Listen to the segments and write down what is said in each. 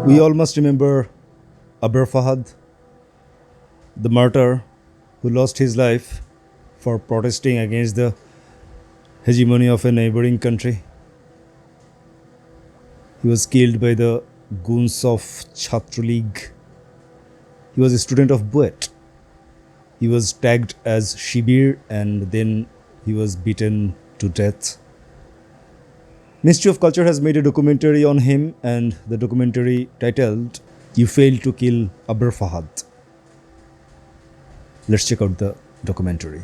We all must remember Abrar Fahad, the martyr who lost his life for protesting against the hegemony of a neighboring country. He was killed by the goons of Chhatra League. He was a student of Buet. He was tagged as Shibir and then he was beaten to death. Ministry of Culture has made a documentary on him, and the documentary titled You Failed to Kill Abrar Fahad. Let's check out the documentary.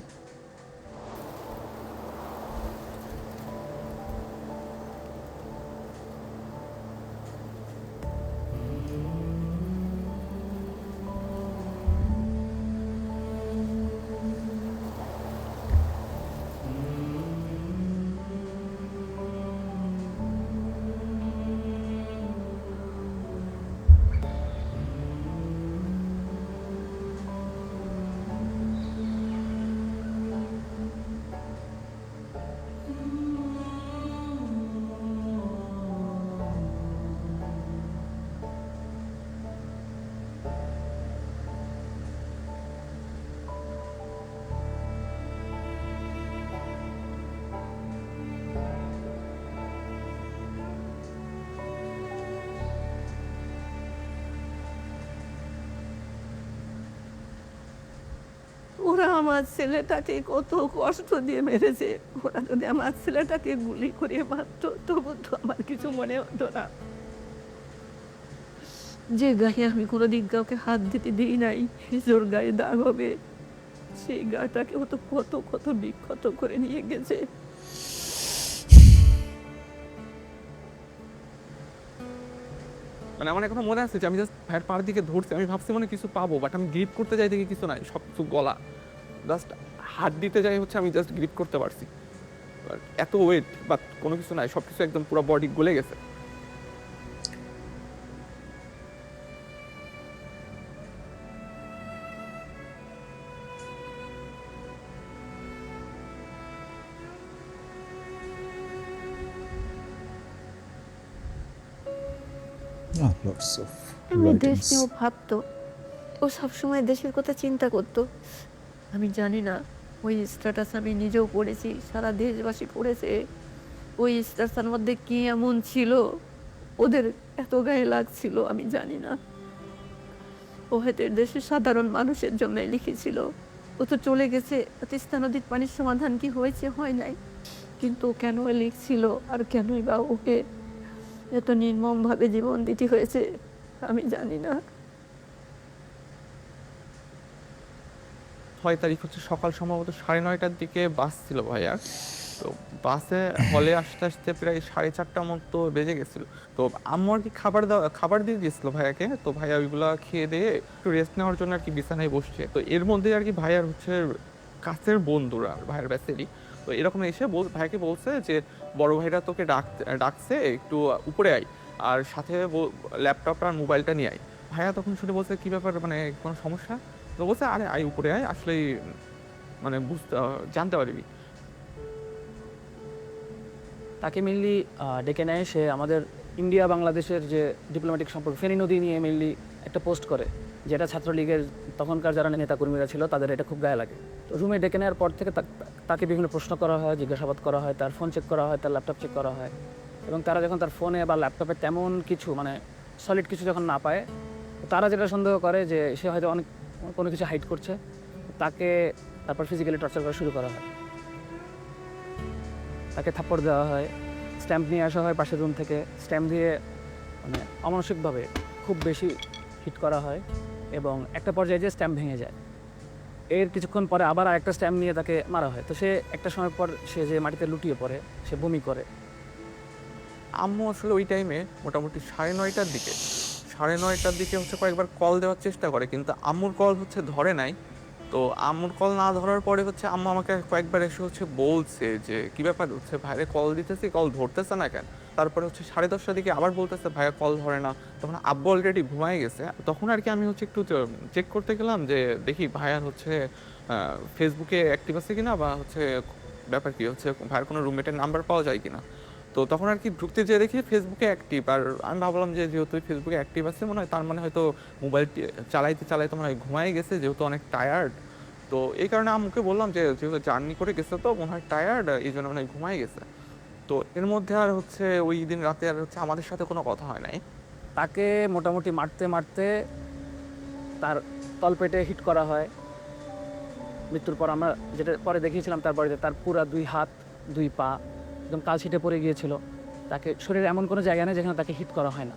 ওরা আমার ছেলেটাকে কত কষ্ট দিয়ে মেরেছে। ওরা যদি আমার ছেলেটাকে গুলি করে মারতো তবু তো আমার কিছু মনে হতো না। যে গায়ে আমি কোনোদিন কাউকে হাত দিতে দিই নাই, জোর গায়ে দাগ হবে, সেই গাটাকে ও তো কত কত বিক্ষত করে নিয়ে গেছে। মানে আমার এখনো মনে আছে যে আমি জাস্ট ভাইয়ের পাড়ের দিকে ধরছি, আমি ভাবছি মানে কিছু পাবো, বাট আমি গ্রিপ করতে যাই দেখি কিছু নাই, সব কিছু গলা। জাস্ট হাত দিতে যাই হচ্ছে আমি জাস্ট গ্রিপ করতে পারছি, এত ওয়েট বাট কোনো কিছু নাই, সব কিছু একদম পুরো বডি গলে গেছে। Lots of এমনি দেশ writings. নিয়েও ভাবতো, ও সবসময় দেশের কথা চিন্তা করতো। আমি জানি না ওই স্ট্যাটাস আমি নিজেও পড়েছি, সারা দেশবাসী পড়েছে। ওই স্ট্যাটাসের মধ্যে কি এমন ছিল ওদের এত গায়ে লাগছিল আমি জানি না। ও হয়তো দেশের সাধারণ মানুষের জন্য লিখেছিল। ও তো চলে গেছে, তিস্তা নদীর পানির সমাধান কি হয়েছে হয় নাই, কিন্তু কেন লিখছিল আর কেনই বা ওকে এত নির্মমভাবে জীবন দিতে হয়েছে আমি জানি না। 6 তারিখ হচ্ছে সকাল সম্ভবত 9:30টার দিকে বাস ছিল ভাইয়া। তো বাসে হলে আসতে আসতে প্রায় 4:30টার মতো বেজে গেছিলো। তো আম্মু আর কি খাবার দিয়ে দিয়েছিল ভাইয়াকে। তো ভাইয়া ওইগুলা খেয়ে দিয়ে একটু রেস্ট নেওয়ার জন্য আর কি বিছানায় বসছে। তো এর মধ্যে আর কি ভাইয়ার হচ্ছে কাছের বন্ধুরা ভাইয়ের ব্যাচেরই তো এরকম এসে ভাইয়াকে বলছে যে বড় ভাইরা তোকে ডাকছে, একটু উপরে আয় আর সাথে ল্যাপটপ আর মোবাইলটা নিয়ে আয়। ভাইয়া তখন শুনে বলছে কি ব্যাপার, মানে কোনো সমস্যা? তো বলছে আরে আয় উপরে আয়, আসলে মানে জানতে পারবি। তাকে মেনলি ডেকে নেয়, সে আমাদের ইন্ডিয়া বাংলাদেশের যে ডিপ্লোম্যাটিক সম্পর্ক ফেনী নদী নিয়ে মেনলি একটা পোস্ট করে, যেটা ছাত্রলীগের তখনকার যারা নেতাকর্মীরা ছিল তাদের এটা খুব গায়ে লাগে। তো রুমে ডেকে নেওয়ার পর থেকে তাকে বিভিন্ন প্রশ্ন করা হয়, জিজ্ঞাসাবাদ করা হয়, তার ফোন চেক করা হয়, তার ল্যাপটপ চেক করা হয়। এবং তারা যখন তার ফোনে বা ল্যাপটপে তেমন কিছু মানে সলিড কিছু যখন না পায়, তারা যেটা সন্দেহ করে যে সে হয়তো অনেক কোনো কিছু হাইড করছে, তাকে তারপর ফিজিক্যালি টর্চার করা শুরু করা হয়। তাকে থাপ্পড় দেওয়া হয়, স্ট্যাম্প নিয়ে আসা হয় পাশের রুম থেকে, স্ট্যাম্প দিয়ে মানে অমানসিকভাবে খুব বেশি হিট করা হয় এবং একটা পর্যায়ে যে স্ট্যাম্প ভেঙে যায়। এর কিছুক্ষণ পরে আবার আরেকটা স্ট্যাম্প নিয়ে তাকে মারা হয়। তো সে একটা সময় পর সে যে মাটিতে লুটিয়ে পড়ে, সে বমি করে। আম্মু আসলে ওই টাইমে মোটামুটি 9:30টার দিকে হচ্ছে কয়েকবার কল দেওয়ার চেষ্টা করে, কিন্তু আম্মুর কল হচ্ছে ধরে নাই। তো আম্মুর কল না ধরার পরে হচ্ছে আম্মু আমাকে কয়েকবার এসে হচ্ছে বলছে যে কি ব্যাপার, হচ্ছে ভাইরে কল দিতেছি, কল ধরতেছে না কেন? তারপরে হচ্ছে 10:30টার দিকে আবার বলতেছে ভাইয়া কল ধরে না। তখন আব্বু অলরেডি ঘুমায় গেছে। তখন আর কি আমি হচ্ছে একটু চেক করতে গেলাম যে দেখি ভাইয়ার হচ্ছে ফেসবুকে অ্যাক্টিভ আছে কিনা, বা হচ্ছে ব্যাপার কি হচ্ছে ভাইয়ের কোনো রুমমেটের নাম্বার পাওয়া যায় কিনা। তো তখন আর কি ঢুকতে যেয়ে দেখি ফেসবুকে অ্যাক্টিভ, আর আমি ভাবলাম যে যেহেতু ফেসবুকে অ্যাক্টিভ আছে মনে হয় তার মানে হয়তো মোবাইল চালাইতে চালাইতে মনে হয় ঘুমাই গেছে, যেহেতু অনেক টায়ার্ড। তো এই কারণে আম্মুকে বললাম যে যেহেতু জার্নি করে গেছে তো মনে হয় টায়ার্ড, এই জন্য মনে হয় ঘুমাই গেছে। তো এর মধ্যে আর হচ্ছে ওই দিন রাতে আর হচ্ছে আমাদের সাথে কোনো কথা হয় নাই। তাকে মোটামুটি মারতে মারতে তার তলপেটে হিট করা হয়। মৃত্যুর পর আমরা যেটা পরে দেখিয়েছিলাম তার বাড়িতে, তার পুরা 2 হাত 2 পা একদম কালছিটে পড়ে গিয়েছিল। তাকে শরীরে এমন কোনো জায়গা নেই যেখানে তাকে হিট করা হয় না।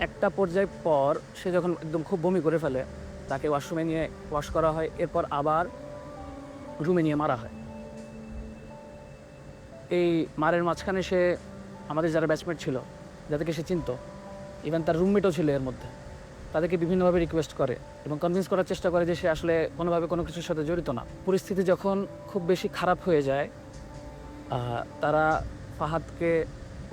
একটা পর্যায় পর সে যখন একদম খুব বমি করে ফেলে, তাকে ওয়াশরুমে নিয়ে ওয়াশ করা হয়, এরপর আবার রুমে নিয়ে মারা হয়। এই মারের মাঝখানে সে আমাদের যারা ব্যাচমেট ছিল, যাদেরকে সে চিনতো, ইভেন তার রুমমেটও ছিল এর মধ্যে, তাদেরকে বিভিন্নভাবে রিকোয়েস্ট করে এবং কনভিন্স করার চেষ্টা করে যে সে আসলে কোনোভাবে কোনো কিছুর সাথে জড়িত না। পরিস্থিতি যখন খুব বেশি খারাপ হয়ে যায়, তারা ফাহাদকে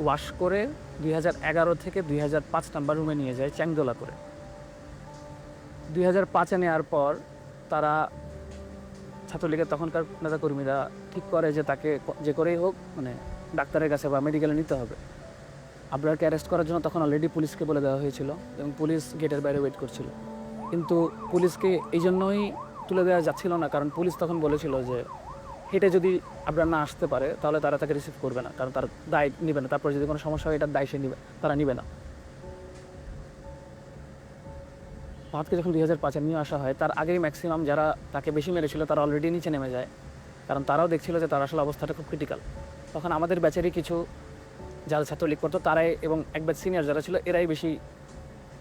ওয়াশ করে 2011 থেকে 2005 নাম্বার রুমে নিয়ে যায় চ্যাংদোলা করে। 2005-এ নেওয়ার পর তারা ছাত্রলীগের তখনকার নেতাকর্মীরা ঠিক করে যে তাকে যে করেই হোক মানে ডাক্তারের কাছে বা মেডিকেলে নিতে হবে। আবরারকে অ্যারেস্ট করার জন্য তখন অলরেডি পুলিশকে বলে দেওয়া হয়েছিল এবং পুলিশ গেটের বাইরে ওয়েট করছিল। কিন্তু পুলিশকে এই জন্যই তুলে দেওয়া যাচ্ছিল না, কারণ পুলিশ তখন বলেছিল যে হেঁটে যদি আবরার না আসতে পারে তাহলে তারা তাকে রিসিভ করবে না, কারণ তার দায় নেবে না। তারপর যদি কোনো সমস্যা হয় এটার দায় সে নিবে, তারা নিবে না। ফাহাদকে যখন 2005-এ নিয়ে আসা হয়, তার আগেই ম্যাক্সিমাম যারা তাকে বেশি মেরেছিল তারা অলরেডি নিচে নেমে যায়, কারণ তারাও দেখছিল যে তার আসলে অবস্থাটা খুব ক্রিটিক্যাল। তখন আমাদের ব্যাচেরই কিছু যারা ছাত্রলীগ করতো তারাই এবং এক ব্যাচ সিনিয়র যারা ছিল এরাই বেশি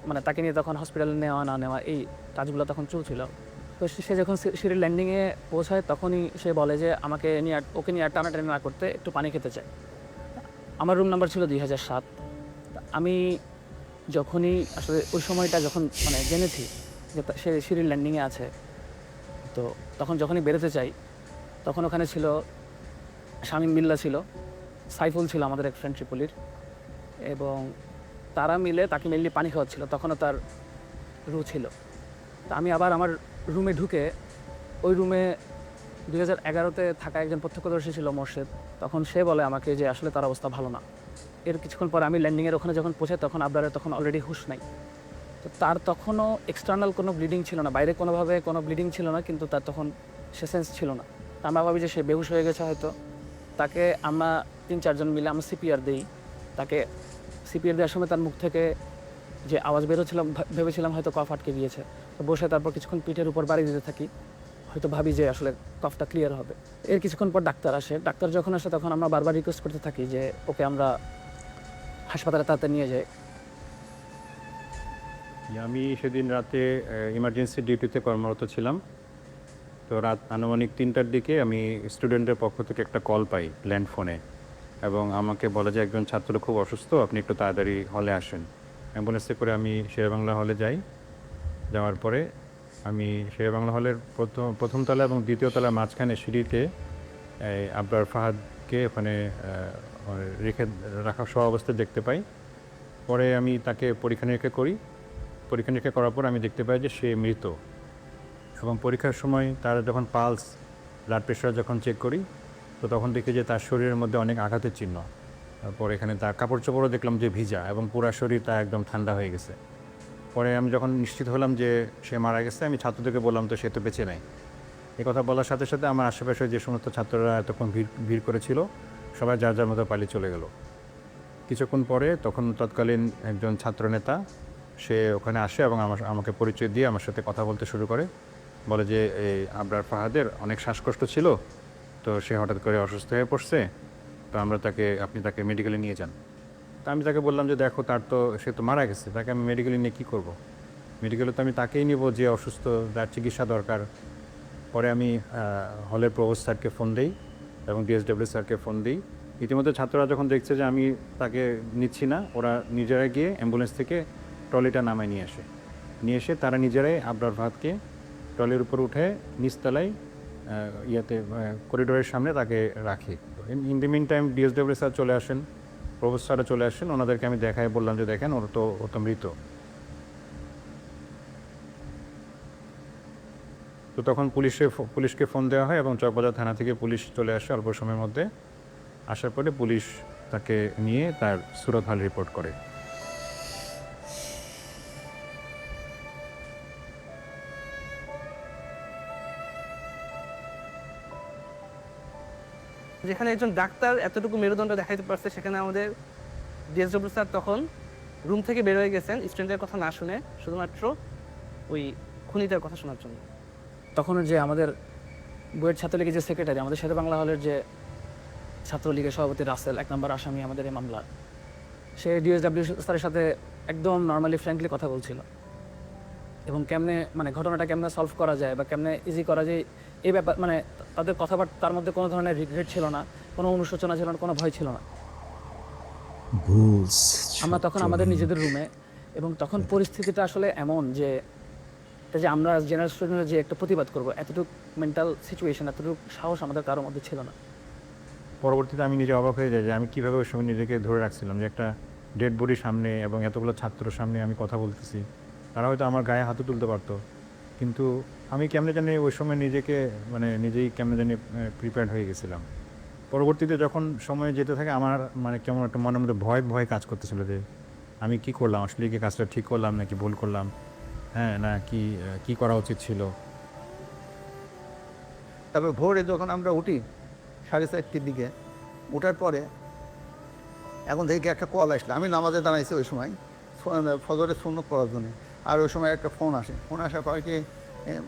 মানে তাকে নিয়ে তখন হসপিটালে নেওয়া না নেওয়া এই কাজগুলো তখন চলছিল। তো সে যখন সিঁড়ির ল্যান্ডিংয়ে পৌঁছায় তখনই সে বলে যে আমাকে নিয়ে ওকে নিয়ে আর টানাটানি না করতে, একটু পানি খেতে চায়। আমার রুম নাম্বার ছিল 2007। আমি যখনই আসলে ওই সময়টা যখন মানে জেনেছি যে সে সিঁড়ির ল্যান্ডিংয়ে আছে, তো তখন যখনই বেরোতে চাই তখন ওখানে ছিল শামীম বিল্লাহ ছিল, সাইফুল ছিল আমাদের এক ফ্রেন্ডশিপ পলির, এবং তারা মিলে তাকে মেনলি পানি খাওয়াচ্ছিল। তখনও তার রু ছিল। তো আমি আবার আমার রুমে ঢুকে ওই রুমে 2011-তে থাকা একজন প্রত্যক্ষদর্শী ছিল মোর্শেদ, তখন সে বলে আমাকে যে আসলে তার অবস্থা ভালো না। এর কিছুক্ষণ পর আমি ল্যান্ডিংয়ের ওখানে যখন পৌঁছাই তখন আবরারের তখন অলরেডি হুঁশ নাই। তো তার তখনও এক্সটার্নাল কোনো ব্লিডিং ছিল না, বাইরে কোনোভাবে কোনো ব্লিডিং ছিল না, কিন্তু তার তখন সে সেন্স ছিল না। আমরা ভাবি যে সে বেহুশ হয়ে গেছে হয়তো। তাকে আমরা 3-4 জন মিলে আমরা সিপিআর দিই। তাকে সিপিআর দেওয়ার সময় তার মুখ থেকে যে আওয়াজ বেরোচ্ছিলাম ভেবেছিলাম হয়তো কফ আটকে গিয়েছে। তো বসে তারপর কিছুক্ষণ পিঠের উপর বাড়ি দিতে থাকি, হয়তো ভাবি যে আসলে কফটা ক্লিয়ার হবে। এর কিছুক্ষণ পর ডাক্তার আসে। ডাক্তার যখন আসে তখন আমরা বারবার রিকোয়েস্ট করতে থাকি যে ওকে আমরা হাসপাতালে তাড়াতাড়ি নিয়ে যাই। আমি সেদিন রাতে ইমার্জেন্সি ডিউটিতে কর্মরত ছিলাম। তো রাত আনুমানিক 3টার দিকে আমি স্টুডেন্টের পক্ষ থেকে একটা কল পাই ল্যান্ড ফোনে, এবং আমাকে বলে যে একজন ছাত্র খুব অসুস্থ, আপনি একটু তাড়াতাড়ি হলে আসেন। অ্যাম্বুলেন্সে করে আমি শেরেবাংলা হলে যাই। যাওয়ার পরে আমি শেরেবাংলা হলের প্রথম তলা এবং দ্বিতীয় তলার মাঝখানে সিঁড়িতে আবরার ফাহাদকে ওখানে রেখে রাখা সহ অবস্থায় দেখতে পাই। পরে আমি তাকে পরীক্ষা নিরীক্ষা করি। পরীক্ষা নিরীক্ষা করার পর আমি দেখতে পাই যে সে মৃত, এবং পরীক্ষার সময় তার যখন পালস ব্লাড প্রেশার যখন চেক করি তো তখন দেখি যে তার শরীরের মধ্যে অনেক আঘাতের চিহ্ন। তারপর এখানে তার কাপড় চোপড়ও দেখলাম যে ভিজা, এবং পুরো শরীর তার একদম ঠান্ডা হয়ে গেছে। পরে আমি যখন নিশ্চিত হলাম যে সে মারা গেছে, আমি ছাত্রদেরকে বললাম তো সে তো বেঁচে নাই। এই কথা বলার সাথে সাথে আমার আশেপাশে যে সমস্ত ছাত্ররা এতক্ষণ ভিড় করেছিল সবাই যার যার মতো পালিয়ে চলে গেল। কিছুক্ষণ পরে তখন তৎকালীন একজন ছাত্রনেতা সে ওখানে আসে এবং আমাকে পরিচয় দিয়ে আমার সাথে কথা বলতে শুরু করে। বলে যে এই আবরার ফাহাদের অনেক শ্বাসকষ্ট ছিল, তো সে হঠাৎ করে অসুস্থ হয়ে পড়ছে, তো আপনি তাকে মেডিকেলে নিয়ে যান। তা আমি তাকে বললাম যে দেখো সে তো মারা গেছে, তাকে আমি মেডিকেলে নিয়ে কী করবো? মেডিকেলে তো আমি তাকেই নিব যে অসুস্থ, যার চিকিৎসা দরকার। পরে আমি হলের প্রভোস্ট স্যারকে ফোন দিই এবং ডিএসডব্লিউ স্যারকে ফোন দিই। ইতিমধ্যে ছাত্ররা যখন দেখছে যে আমি তাকে নিচ্ছি না, ওরা নিজেরা গিয়ে অ্যাম্বুলেন্স থেকে ট্রলিটা নামায় নিয়ে এসে তারা নিজেরাই আবরার ফাহাদকে ট্রলির উপর উঠে নিচতলায় করিডোরের সামনে তাকে রাখি। In the mean time DSW sir চলে আসেন, প্রভোস্ট স্যারও চলে আসেন। ওনাদেরকে আমি বললাম যে দেখেন ও তো মৃত। তো তখন পুলিশকে ফোন দেওয়া হয় এবং চকবাজার থানা থেকে পুলিশ চলে আসে অল্প সময়ের মধ্যে। আসার পরে পুলিশ তাকে নিয়ে তার সুরত হাল রিপোর্ট করে। যেখানে একজন ডাক্তার এতটুকু মেরুদণ্ড দেখাইতে পারছে, সেখানে আমাদের ডিএসডব্লিউ স্যার তখন রুম থেকে বের হয়ে গেছেন স্টুডেন্টের কথা না শুনে, শুধুমাত্র ওই খুনিটার কথা শোনার জন্য। তখন যে আমাদের বুয়েট ছাত্রলীগের যে সেক্রেটারি, আমাদের শেরে বাংলা হলের যে ছাত্রলীগের সভাপতি রাসেল, 1 নম্বর আসামি আমাদের এই মামলা, সে ডিএসডব্লিউ স্যারের সাথে একদম নর্মালি ফ্র্যাঙ্কলি কথা বলছিল এবং কেমনে মানে ঘটনাটা কেমনে সলভ করা যায় বা কেমনে ইজি করা যায় এই ব্যাপার, মানে তাদের কথাবার্তার মধ্যে কোনো ধরনের রিগ্রেট ছিল না, কোনো অনুশোচনা ছিল না, কোনো ভয় ছিল না। ঘুষ আমরা তখন আমাদের নিজেদের রুমে, এবং তখন পরিস্থিতিটা আসলে এমন যে যে আমরা জেনারেল স্টুডেন্টরা যে একটা প্রতিবাদ করবো, এতটুকু মেন্টাল সিচুয়েশন, এতটুকু সাহস আমাদের কারোর মধ্যে ছিল না। পরবর্তীতে আমি নিজে অবাক হয়ে যাই যে আমি কীভাবে ওই সময় নিজেকে ধরে রাখছিলাম, যে একটা ডেড বডির সামনে এবং এতগুলো ছাত্রর সামনে আমি কথা বলতেছি, তারা হয়তো আমার গায়ে হাতও তুলতে পারতো, কিন্তু আমি কেমনে জানি ওই সময় নিজেকে মানে নিজেই কেমনে জানি প্রিপেয়ার্ড হয়ে গেছিলাম। পরবর্তীতে যখন সময় যেতে থাকে আমার মানে কেমন একটা মনের মধ্যে ভয় ভয় কাজ করতেছিল যে আমি কি করলাম, আসলে কি কাজটা ঠিক করলাম নাকি ভুল করলাম, হ্যাঁ না কি করা উচিত ছিল। তারপর ভোরে যখন আমরা উঠি 4:30টার দিকে, ওঠার পরে এখন থেকে একটা কল আসলো, আমি নামাজে দাঁড়াইছি ওই সময় ফজরের সুন্নত পড়ার জন্য, আর ওই সময় একটা ফোন আসে, ফোন আসার পরে কি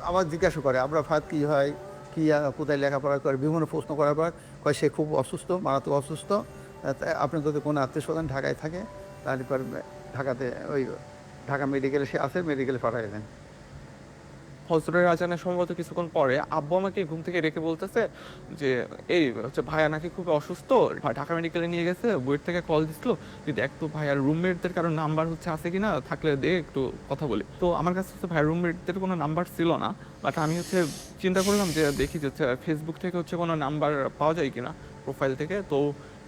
আবার জিজ্ঞাসা করে আমরা ফাদ কী হয়, কী কোথায় লেখাপড়া করে, বিভিন্ন প্রশ্ন করার পর কয় সে খুব অসুস্থ, মারাত্মক অসুস্থ, আপনি যদি কোনো আত্মীয় স্বজন ঢাকায় থাকে তারপর ঢাকাতে ওই ঢাকা মেডিকেলে সে আছে, মেডিকেলে পাঠিয়ে দেন। ফজরের আজানের সম্ভবত কিছুক্ষণ পরে আব্বু আমাকে ঘুম থেকে রেখে বলতেছে যে এই হচ্ছে ভাইয়া নাকি খুব অসুস্থ, ঢাকা মেডিকেলে নিয়ে গেছে, বুয়েট থেকে কল দিছিল, তুই দেখ তো ভাইয়ার রুমমেটদের কারো নাম্বার হচ্ছে আছে কিনা, থাকলে দে একটু কথা বলি। তো আমার কাছে হচ্ছে ভাইয়ার রুমমেটদের কোনো নাম্বার ছিল না, বাট আমি হচ্ছে চিন্তা করলাম যে দেখি যে ফেসবুক থেকে হচ্ছে কোনো নাম্বার পাওয়া যায় কিনা প্রোফাইল থেকে। তো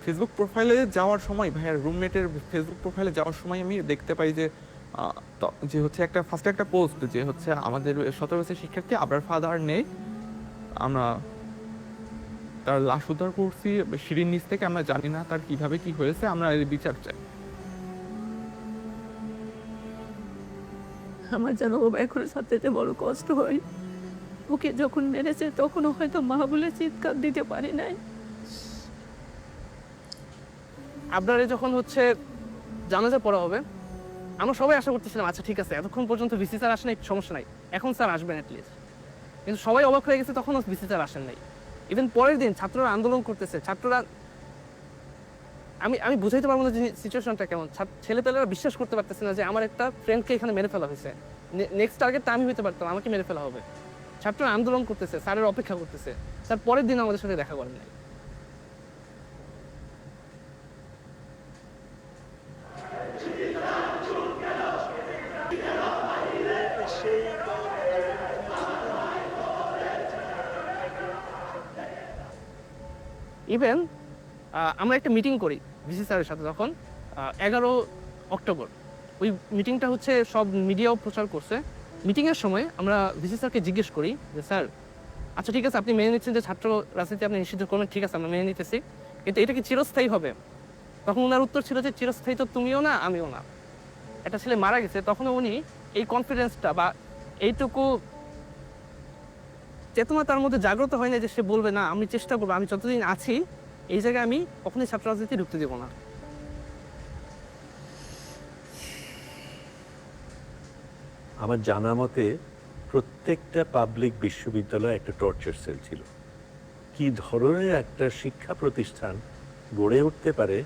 ফেসবুক প্রোফাইলে যাওয়ার সময় ভাইয়ার রুমমেটের ফেসবুক প্রোফাইলে যাওয়ার সময় আমি দেখতে পাই যে যে হচ্ছে ফার্স্টে একটা পোস্ট যে হচ্ছে আমাদের 17 বছরের শিক্ষার্থী আবরার ফাদার নেই, আমরা তার লাশ উদ্ধার করছি সিঁড়ির নিচ থেকে, আমরা জানি না তার কিভাবে কি হয়েছে, আমরা এর বিচার চাই। আমার যেন ও এখন সবচেয়ে বড় কষ্ট হয়। ওকে যখন মেরেছে তখনও হয়তো মা বলে চিৎকার দিতে পারি নাই। আপনারা যখন হচ্ছে জানাজা পড়া হবে, আমরা সবাই আশা করতেছিলাম আচ্ছা ঠিক আছে, এতক্ষণ পর্যন্ত ভিসি স্যার আসেন, একটু সমস্যা নাই, এখন স্যার আসবেন অ্যাটলিস্ট। কিন্তু সবাই অবাক হয়ে গেছে, তখনও ভিসি স্যার আসেন নাই। ইভেন পরের দিন ছাত্ররা আন্দোলন করতেছে, ছাত্ররা আমি বুঝাইতে পারবো না যে সিচুয়েশনটা কেমন। ছেলেপেলেরা বিশ্বাস করতে পারতেছে না যে আমার একটা ফ্রেন্ডকে এখানে মেরে ফেলা হয়েছে, নেক্সট টার্গেটটা আমি হইতে পারতাম, আমাকে মেরে ফেলা হবে। ছাত্ররা আন্দোলন করতেছে, স্যারের অপেক্ষা করতেছে, স্যার পরের দিন আমাদের সাথে দেখা করেন নাই। ইভেন আমরা একটা মিটিং করি ভিসি স্যারের সাথে তখন 11 অক্টোবর। ওই মিটিংটা হচ্ছে সব মিডিয়াও প্রচার করছে। মিটিংয়ের সময় আমরা ভিসি স্যারকে জিজ্ঞেস করি যে স্যার আচ্ছা ঠিক আছে আপনি মেনে নিচ্ছেন যে ছাত্র রাজনীতি আপনি নিষিদ্ধ করবেন, ঠিক আছে আমরা মেনে নিতেছি, কিন্তু এটা কি চিরস্থায়ী হবে? তখন ওনার উত্তর ছিল যে চিরস্থায়ী তো তুমিও না আমিও না। একটা ছেলে মারা গেছে, তখন উনি এই কনফিডেন্সটা বা এইটুকু চেতনা তার মধ্যে জাগ্রত হয় না যে সে বলবে না আমি চেষ্টা করবো, আমি যতদিন আছি এই জায়গায় আমি কখনোই ছাত্র রাজনীতি ঢুকতে দেবো না। আমার জানা মতে প্রত্যেকটা পাবলিক বিশ্ববিদ্যালয়ে একটা টর্চার সেল ছিল। কি ধরনের একটা শিক্ষা প্রতিষ্ঠান গড়ে উঠতে পারে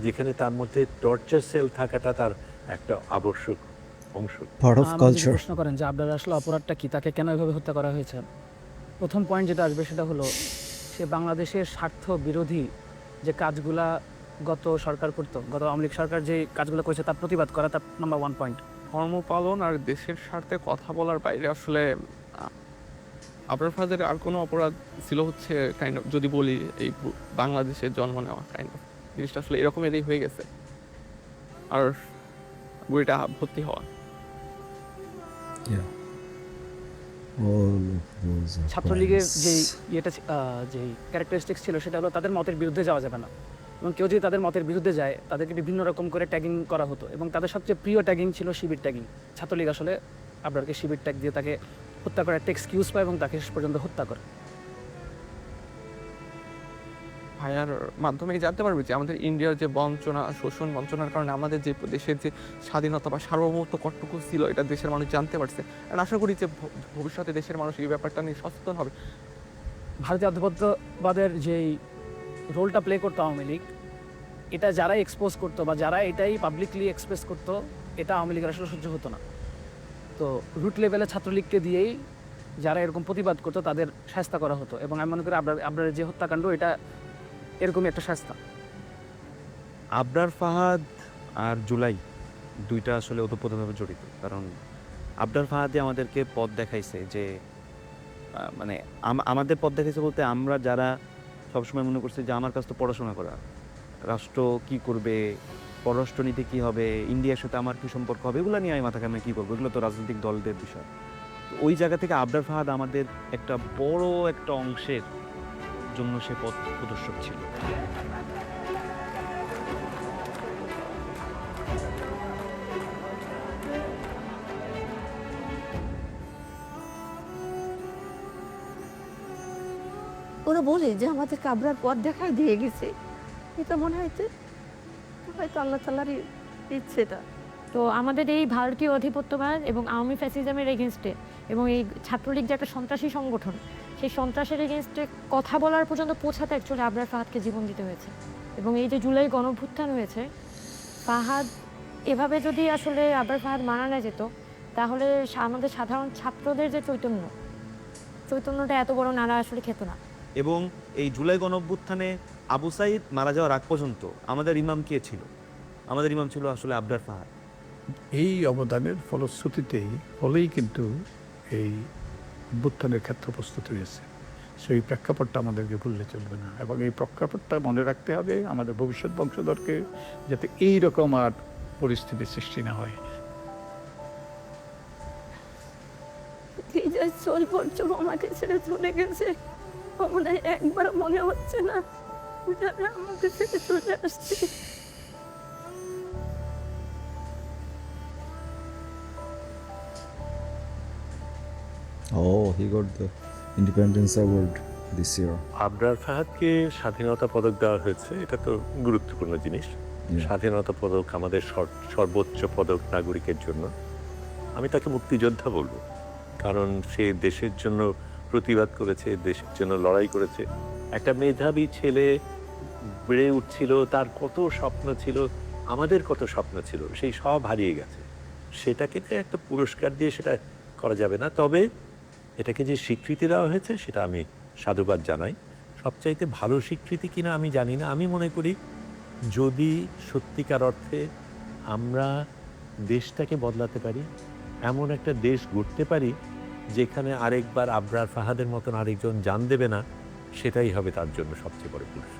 যেখানে তার মধ্যে টর্চার সেল থাকাটা তার একটা আবশ্যক অংশ? part of আমাকে যদি culture. প্রশ্ন করেন যে আপনার আসলে অপরাধটা কি, তাকে কেন এভাবে হত্যা করা হয়েছে, প্রথম পয়েন্ট যেটা আসবে সেটা হলো সে বাংলাদেশের স্বার্থ বিরোধী যে কাজগুলা গত সরকার করতো, গত আওয়ামী লীগ সরকার যে কাজগুলো করেছে তার প্রতিবাদ করা, তার নাম্বার 1 পয়েন্ট। ধর্ম পালন আর দেশের স্বার্থে কথা বলার বাইরে আসলে আবরার ফাদারের আর কোনো অপরাধ ছিল হচ্ছে কাইন্ড অফ, যদি বলি এই বাংলাদেশে জন্ম নেওয়া কাইন্ড অফ জিনিসটা আসলে এরকমেরই হয়ে গেছে, আর বইটা ভর্তি হওয়া। Yeah. All of those are ছাত্রলীগের crimes. যে ইয়েটা যে ক্যারেক্টারিস্টিক্স ছিল সেটা হলো তাদের মতের বিরুদ্ধে যাওয়া যাবে না, এবং কেউ যদি তাদের মতের বিরুদ্ধে যায় তাদেরকে বিভিন্ন রকম করে ট্যাগিং করা হতো, এবং তাদের সবচেয়ে প্রিয় ট্যাগিং ছিল শিবির ট্যাগিং। ছাত্রলীগ আসলে আবরারকে শিবির ট্যাগ দিয়ে তাকে হত্যা করার একটা এক্সকিউজ পায় এবং তাকে শেষ পর্যন্ত হত্যা করে। ভাইয়ার মাধ্যমে জানতে পারবে যে আমাদের ইন্ডিয়ার যে বঞ্চনা, শোষণ বঞ্চনার কারণে আমাদের যে দেশের যে স্বাধীনতা বা সার্বভৌমত্ব কতটুকু ছিল এটা দেশের মানুষ জানতে পারছে। আর আশা করি যে ভবিষ্যতে দেশের মানুষ এই ব্যাপারটা নিয়ে সচেতন হবে। ভারতীয় আধিপত্যবাদের যেই রোলটা প্লে করতো আওয়ামী লীগ, এটা যারাই এক্সপোজ করতো বা যারা এটাই পাবলিকলি এক্সপ্রেস করতো, এটা আওয়ামী লীগের আসলে সহ্য হতো না। তো রুট লেভেলে ছাত্রলীগকে দিয়েই যারা এরকম প্রতিবাদ করতো তাদের শাস্তা করা হতো, এবং আমি মনে করি আবরারের যে হত্যাকাণ্ড এটা এরকমই একটা শাস্তা। আবরার ফাহাদ আর জুলাই দুইটা আসলে ওতপ্রোতভাবে জড়িত, কারণ আবরার ফাহাদে আমাদেরকে পথ দেখাইছে যে মানে আমাদের পথ দেখাইছে বলতে আমরা যারা সবসময় মনে করছি যে আমার কাছ তো পড়াশোনা করা, রাষ্ট্র কি করবে, পররাষ্ট্রনীতি কী হবে, ইন্ডিয়ার সাথে আমার কী সম্পর্ক হবে, এগুলো নিয়ে আমি মাথা ঘামিয়ে কী করবো, এগুলো তো রাজনৈতিক দলদের বিষয়। তো ওই জায়গা থেকে আবরার ফাহাদ আমাদের একটা বড় একটা অংশের জন্য সে পথ প্রদর্শক ছিল। ওরা বলে যে আমাদেরকে আবরার পথ দেখায় দিয়ে গেছে, এটা মনে হয়তো আল্লাহ তাআলারই ইচ্ছেটা। তো আমাদের এই ভারতীয় আধিপত্যবাদ এবং আওয়ামী ফ্যাসিজমের এগেনস্টে এবং এই ছাত্রলীগ যে একটা সন্ত্রাসী সংগঠন, সেই সন্ত্রাসের এগেনস্টে কথা বলার পর্যন্ত পৌঁছাতে অ্যাকচুয়ালি আবরার ফাহাদকে জীবন দিতে হয়েছে। এবং এই যে জুলাই গণঅভ্যুত্থান হয়েছে, ফাহাদ এভাবে যদি আসলে আবরার ফাহাদ মারা না যেত, তাহলে আমাদের সাধারণ ছাত্রদের যে চৈতন্যটা এত বড় নাড়া আসলে খেত না। এবং এই জুলাই গণঅভ্যুত্থানে আবু সাইদ মারা যাওয়ার আগ পর্যন্ত আমাদের ইমাম কে ছিল? আমাদের ইমাম ছিল আসলে আবরার ফাহাদ। এই অবদানের ফলেই কিন্তু এই অভ্যুত্থানের ক্ষেত্র প্রস্তুত হয়েছে। সেই প্রেক্ষাপটটা আমাদেরকে ভুললে চলবে না, এবং এই প্রেক্ষাপটটা মনে রাখতে হবে আমাদের ভবিষ্যৎ বংশধরকে, যাতে এই রকম আর পরিস্থিতির সৃষ্টি না হয়। বছর আমাকে ছেড়ে চলে গেছে, আমাদের একবার মনে হচ্ছে না আমাকে ছেড়ে চলে আসছে। Oh, he got the Independence Award this year. Abrar ফাহাদকে স্বাধীনতা পদক দেওয়া হয়েছে, এটা তো গুরুত্বপূর্ণ জিনিস। স্বাধীনতা পদক আমাদের সর্বোচ্চ পদক নাগরিকের জন্য। আমি তাকে মুক্তিযোদ্ধা বলবো, কারণ সে দেশের জন্য প্রতিবাদ করেছে, দেশের জন্য লড়াই করেছে। একটা মেধাবী ছেলে বেড়ে উঠছিল, তার কত স্বপ্ন ছিল, আমাদের কত স্বপ্ন ছিল, সেই সব হারিয়ে গেছে। সেটাকে একটা পুরস্কার দিয়ে সেটা করা যাবে না, তবে এটাকে যে স্বীকৃতি দেওয়া হয়েছে সেটা আমি সাধুবাদ জানাই। সবচাইতে ভালো স্বীকৃতি কিনা আমি জানি না। আমি মনে করি যদি সত্যিকার অর্থে আমরা দেশটাকে বদলাতে পারি, এমন একটা দেশ গড়তে পারি যেখানে আরেকবার আবরার ফাহাদের মতন আরেকজন জান দেবে না, সেটাই হবে তার জন্য সবচেয়ে বড় পুরস্কার।